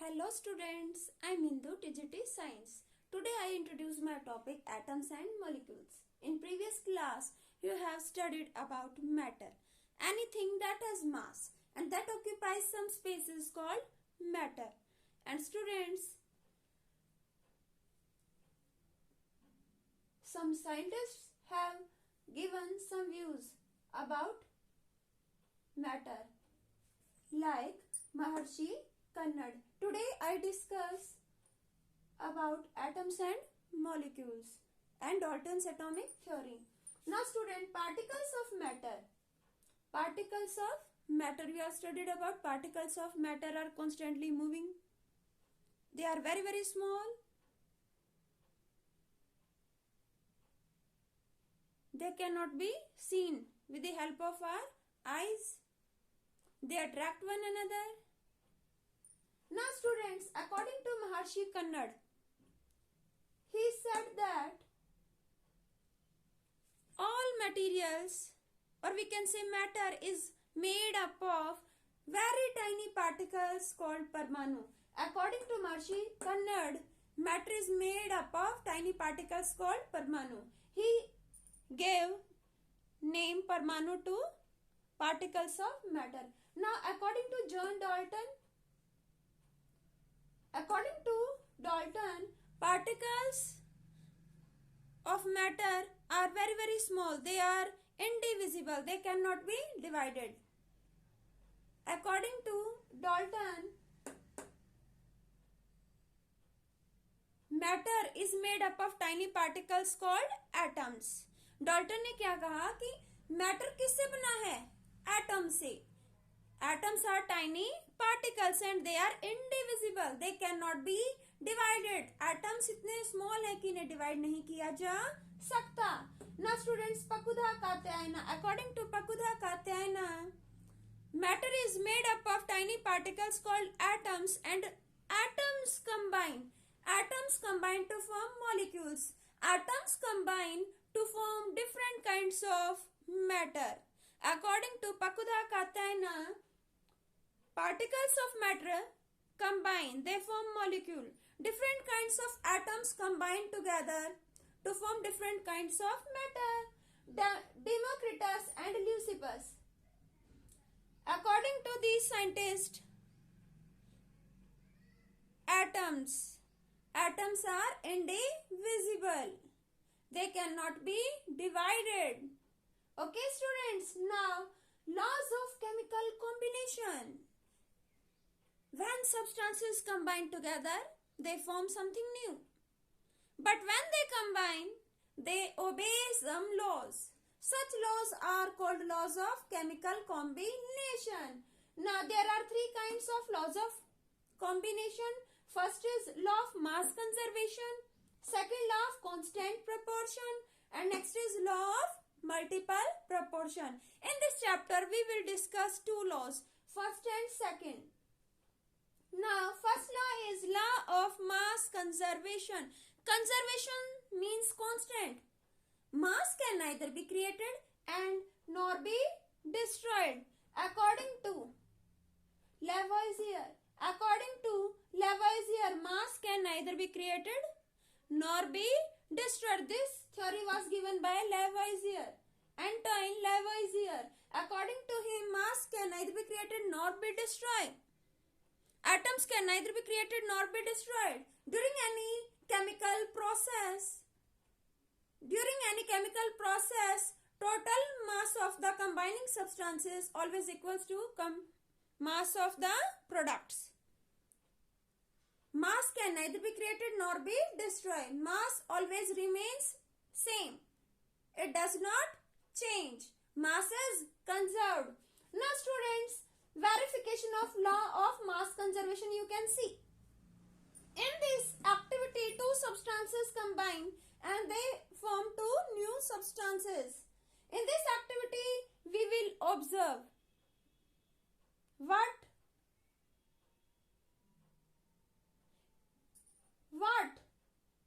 Hello students, I'm Indu TGT Science. Today I introduce my topic atoms and molecules. In previous class, you have studied about matter. Anything that has mass and that occupies some space is called matter. And students, some scientists have given some views about matter like Maharshi Kannad. Today I discuss about atoms and molecules and Dalton's atomic theory. Now student, particles of matter. Particles of matter, we have studied about particles of matter are constantly moving. They are very small. They cannot be seen with the help of our eyes. They attract one another. Now students, according to Maharshi Kannad, he said that all materials, or we can say matter, is made up of very tiny particles called Parmanu. According to Maharshi Kannad, matter is made up of tiny particles called Parmanu. He gave name Parmanu to particles of matter. Now according to John Dalton, particles of matter are very small. They are indivisible. They cannot be divided. According to Dalton, matter is made up of tiny particles called atoms. Dalton ने क्या कहा कि matter किससे बना है? Atom से. Atoms are tiny particles and they are indivisible. They cannot be divided. Atoms इतने small है कि इन्हें divide नहीं किया जा सकता. Now students, Pakudha Katyayana. According to Pakudha Katyayana, matter is made up of tiny particles called atoms and atoms combine to form molecules. Atoms combine to form different kinds of matter. According to Pakudha Katyayana, particles of matter combine, they form molecule. Different kinds of atoms combine together to form different kinds of matter. Democritus and Leucippus. According to these scientists, atoms are indivisible. They cannot be divided. Okay students, now laws of chemical combination. When substances combine together, they form something new. But when they combine, they obey some laws. Such laws are called laws of chemical combination. Now there are three kinds of laws of combination. First is law of mass conservation. Second, law of constant proportion. And next is law of multiple proportion. In this chapter, we will discuss two laws, first and second. Now, first law is law of mass conservation. Conservation means constant. Mass can neither be created and nor be destroyed. According to Lavoisier, mass can neither be created nor be destroyed. This theory was given by Lavoisier, Antoine Lavoisier. According to him, mass can neither be created nor be destroyed. Atoms can neither be created nor be destroyed. During any chemical process, total mass of the combining substances always equals to mass of the products. Mass can neither be created nor be destroyed. Mass always remains same. It does not change. Mass is conserved. Now students, verification of law of mass conservation you can see. In this activity, two substances combine and they form two new substances. In this activity, we will observe what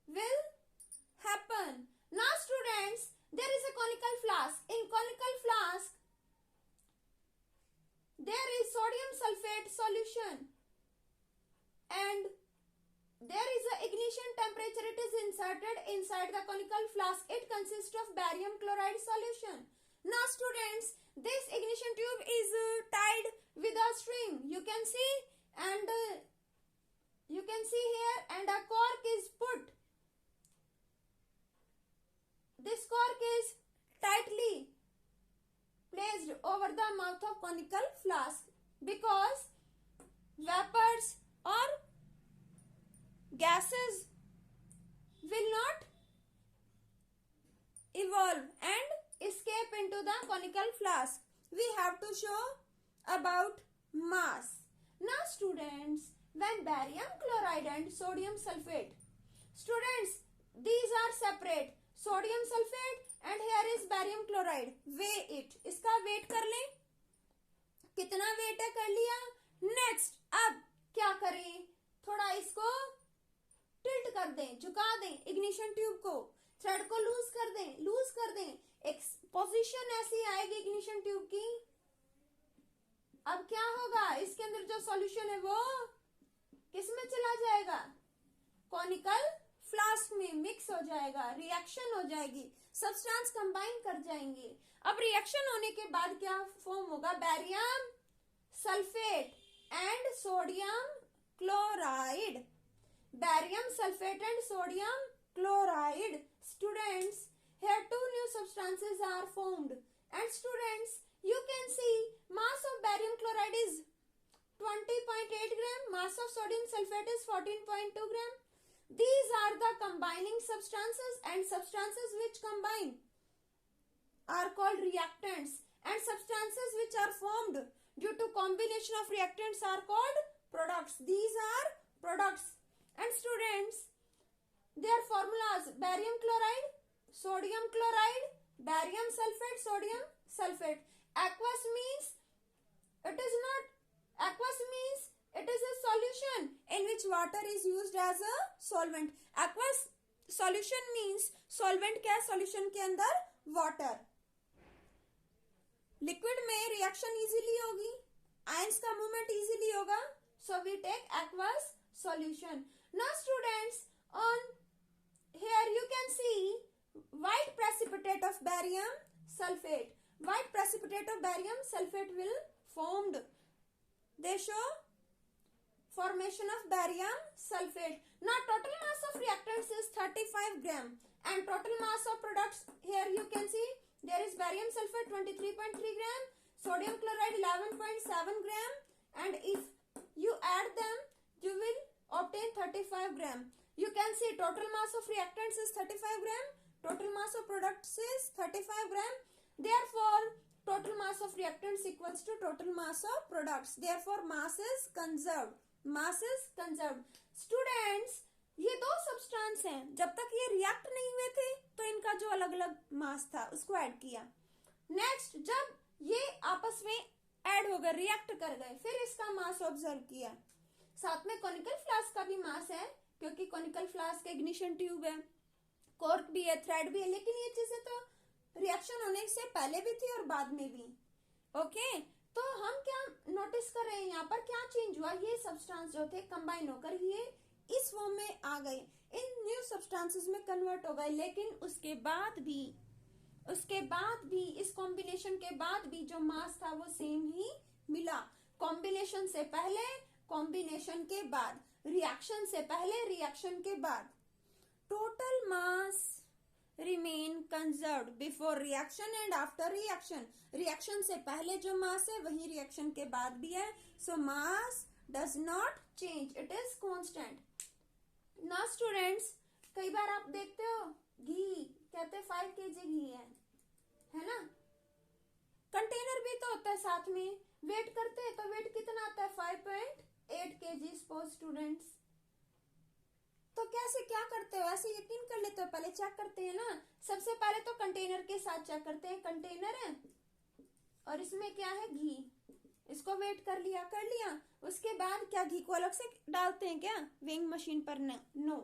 will happen. Now students, there is a conical flask. In conical flask, there is sodium sulfate solution. and there is a ignition temperature. It is inserted inside the conical flask. It consists of barium chloride solution. Now students, this ignition tube is tied with a string. You can see, and you can see here, and a cork is put. This cork is tightly placed over the mouth of conical flask because vapors or gases will not evolve and escape into the conical flask. We have to show about mass. Now students, when barium chloride and sodium sulfate, students, these are separate. Sodium sulfate and here is barium chloride. Weigh it. इसका wait कर लें. कितना wait है कर लिया. Next अब क्या करें, थोड़ा इसको टिल्ट कर दें, झुका दें इग्निशन ट्यूब को, थ्रेड को लूज कर दें. एक पोजीशन ऐसी आएगी इग्निशन ट्यूब की. अब क्या होगा, इसके अंदर जो सॉल्यूशन है वो किसमें चला जाएगा, कॉनिकल फ्लास्क में मिक्स हो जाएगा, रिएक्शन हो जाएगी, सब्सटेंस कंबाइन कर जाएंगे. अब रिएक्शन होने के बाद क्या फॉर्म होगा, barium sulphate and sodium chloride. Barium sulfate and sodium chloride. Students, here two new substances are formed. And students, you can see mass of barium chloride is 20.8 gram. Mass of sodium sulfate is 14.2 gram. These are the combining substances, and substances which combine are called reactants. And substances which are formed due to combination of reactants are called products. These are products. And students, their formulas: barium chloride, sodium chloride, barium sulfate, sodium sulfate. Aqueous means it is not, aqueous means it is a solution in which water is used as a solvent. Aqueous solution means solvent क्या है, solution के अंदर water. Liquid में reaction easily होगी, ions का movement easily होगा, so we take aqueous solution. Now students, on here you can see white precipitate of barium sulfate. White precipitate of barium sulfate will formed. They show formation of barium sulfate. Now total mass of reactants is 35 gram and total mass of products, here you can see there is barium sulfate 23.3 gram, sodium chloride 11.7 gram, and if you add them you will obtain 35 gram. You can see total mass of reactants is 35 gram, total mass of products is 35 gram. Therefore, total mass of reactants equals to total mass of products. Therefore, mass is conserved. Mass is conserved. Students, ये दो substance हैं, जब तक ये react नहीं हुए थे तो इनका जो अलग अलग मास था उसको ऐड किया. नेक्स्ट, जब ये आपस में ऐड हो गए, रिएक्ट कर गए, फिर इसका मास ऑब्जर्व किया. साथ में कॉनिकल फ्लास्क का भी मास है, क्योंकि कॉनिकल फ्लास्क इग्निशन ट्यूब है, कॉर्क भी है, थ्रेड भी है, लेकिन ये चीजें तो रिएक्शन होने से पहले भी थी और बाद में भी. ओके, तो हम क्या नोटिस कर रहे हैं, यहाँ पर क्या चेंज हुआ, ये सब्सटेंस जो थे कंबाइन होकर ये इस फॉर्म में आ गए, इन न्यू सब्सटेंसेस में कन्वर्ट हो गए. लेकिन उसके बाद भी इस कॉम्बिनेशन के बाद भी जो मास था वो सेम ही मिला. कॉम्बिनेशन से पहले, कॉम्बिनेशन के बाद, रिएक्शन से पहले, रिएक्शन के बाद. Total mass remain conserved before reaction and after reaction. Reaction से पहले जो मास है वही रिएक्शन के बाद भी है. So mass does not change, it is constant. ना स्टूडेंट्स, कई बार आप देखते हो घी, कहते हैं 5 kg घी है ना. कंटेनर भी तो होता है साथ में, वेट करते हैं तो वेट कितना आता है, 5.8 kg. सपोज स्टूडेंट्स, तो कैसे क्या करते हो, ऐसे यकीन कर लेते हो, पहले चेक करते हैं ना. सबसे पहले तो कंटेनर के साथ चेक करते हैं, कंटेनर है और इसमें क्या है, घी. इसको वेट कर लिया. उसके बाद क्या घी को अलग से डालते हैं क्या वेइंग मशीन पर? नो.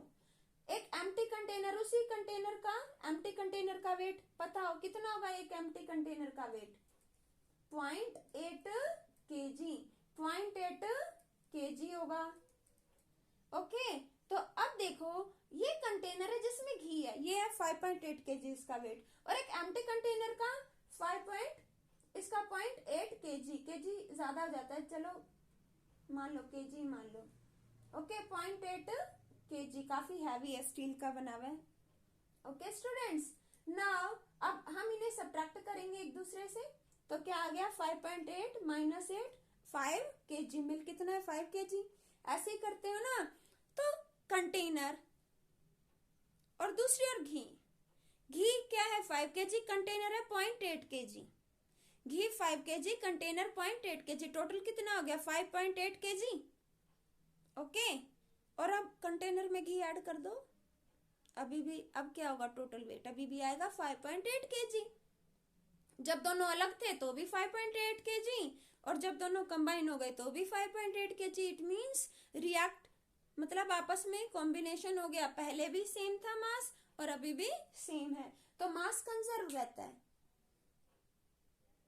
एक एम्प्टी कंटेनर, उसी कंटेनर का, एम्प्टी कंटेनर का वेट पता हो कितना होगा, एक एम्प्टी कंटेनर का वेट 0.8 kg. 0.8 kg होगा. ओके, तो अब देखो ये कंटेनर है जिसमें घी है, ये है 5.8 kg इसका वेट, और एक एम्प्टी कंटेनर का 0.8 kg, केजी ज्यादा हो जाता है, चलो मान लो केजी मान लो, ओके 0.8 kg काफी हैवी है, स्टील का बना हुआ है। ओके स्टूडेंट्स, नाउ अब हम इन्हें सब्ट्रैक्ट करेंगे एक दूसरे से, तो क्या आ गया 5.8 माइनस 8 5 kg, मिल कितना है 5 kg, ऐसे ही करते हो ना। तो कंटेनर और दूसरी और घी, घी क्या है 5 kg, कंटेनर है 0.8 kg, घी 5 kg, कंटेनर 0.8 kg, टोटल कितना हो गया 5.8 kg। ओके, और अब कंटेनर में घी ऐड कर दो, अभी भी अब क्या होगा टोटल वेट, अभी भी आएगा 5.8 kg। जब दोनों अलग थे तो भी 5.8 kg, और जब दोनों कंबाइन हो गए तो भी 5.8 kg। इट मीन्स रिएक्ट मतलब आपस में कॉम्बिनेशन हो गया, पहले भी सेम था मास और अभी भी सेम है, तो मास कंजर्व रहता है।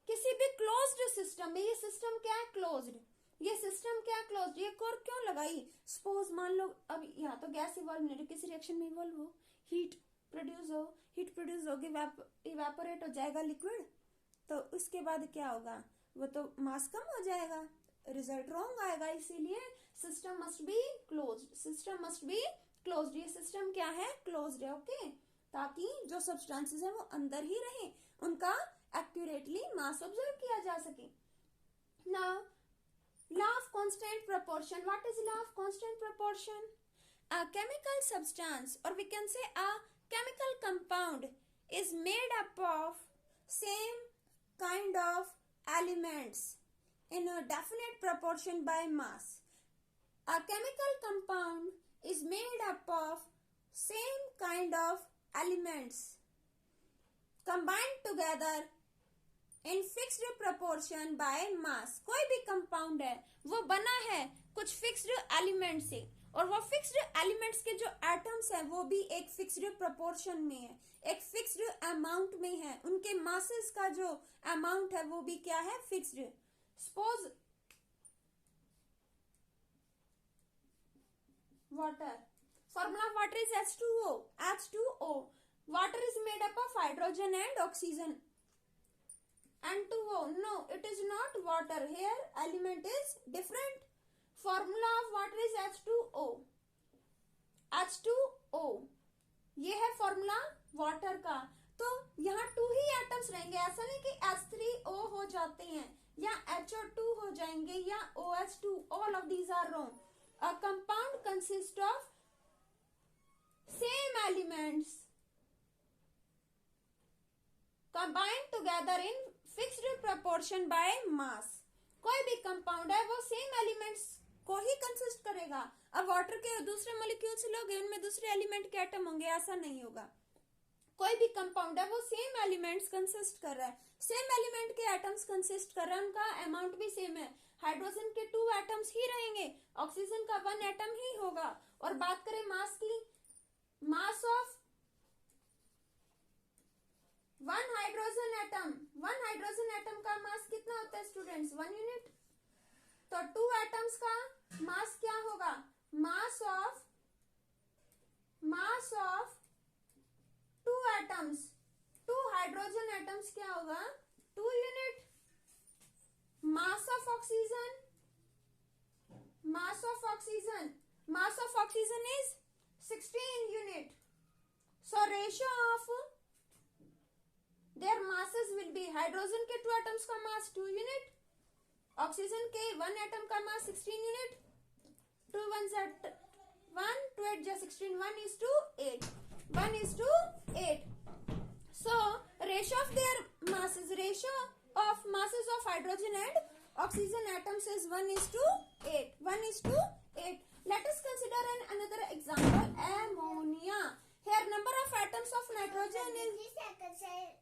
किसी भी क्लोज्ड सिस्टम में, ये सिस्टम क्या है क्लोज्ड, ये सिस्टम क्या क्लोज्ड, ये कोर क्यों लगाई, सपोज मान लो अब यहाँ तो गैस इवॉल्व नहीं, किसी रिएक्शन में इवॉल्व हो, हीट प्रोड्यूस होगी, इवेपोरेट हो जाएगा लिक्विड, तो उसके बाद क्या होगा, वो तो मास कम हो जाएगा, रिजल्ट रॉन्ग आएगा, इसीलिए system must be closed, system must be closed, ये सिस्टम क्या है क्लोज्ड है। ओके, ताकि जो सब्सटेंसेस है वो अंदर ही रहे, उनका एक्यूरेटली मास ऑब्जर्व किया जा सके। Now law of constant proportion, what is law of constant proportion? A chemical substance, or we can say a chemical compound, is made up of same kind of elements in a definite proportion by mass. A chemical compound is made up of same kind of elements combined together in fixed proportion by mass. कोई भी compound है वो बना है कुछ fixed element से, और वो फिक्स्ड एलिमेंट्स के जो एटम्स हैं वो भी एक फिक्स्ड प्रोपोर्शन में है, एक फिक्स्ड अमाउंट में है, उनके मासेस का जो अमाउंट है वो भी क्या है fixed. Suppose water, formula water is H2O, H2O, water is made up of hydrogen and oxygen, N2O, no, it is not water. Here element is different. Formula of water is H2O. H2O, ये है formula water का। तो यहाँ 2 ही atoms रहेंगे, ऐसा नहीं कि H3O हो जाते हैं या HO2 हो जाएंगे या OH2, all of these are wrong. A compound consists of same elements combined together in fixed proportion by mass. कोई भी कंपाउंड है वो सेम एलिमेंट्स को ही कंसिस्ट करेगा। अब वाटर के दूसरे मॉलिक्यूल्स लोगे उनमें दूसरे एलिमेंट के एटम होंगे, ऐसा नहीं होगा। कोई भी कंपाउंड है वो सेम एलिमेंट्स कंसिस्ट कर रहा है, सेम एलिमेंट के एटम्स कंसिस्ट कर रहा है, उनका अमाउंट भी सेम है। हाइड्रोजन के 2 एटम्स ही रहेंगे, ऑक्सीजन का 1 एटम ही होगा। और बात करें मास की, mass of one hydrogen atom का मास कितना होता है स्टूडेंट्स 1 यूनिट। तो 2 एटम्स का मास क्या होगा, mass of 2 atoms, 2 hydrogen atoms क्या होगा 2 unit. Mass of oxygen is 16 unit. So ratio of their masses will be, hydrogen के 2 एटम्स का मास 2 यूनिट, ऑक्सीजन के 1 एटम का मास 16 unit, 2 1 8 16, 1 is to 8, 1 is to 8. So ratio of their masses, ratio of masses of hydrogen and oxygen atoms is 1 is to 8, 1 is to 8. Let us consider another example, ammonia. Here number of atoms of nitrogen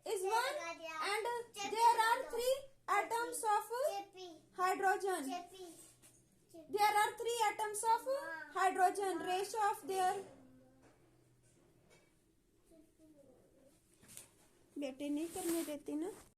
is 1 and there are 3 atoms of hydrogen. There are 3 atoms of hydrogen. Ratio of their, बेटे नहीं करने देती ना।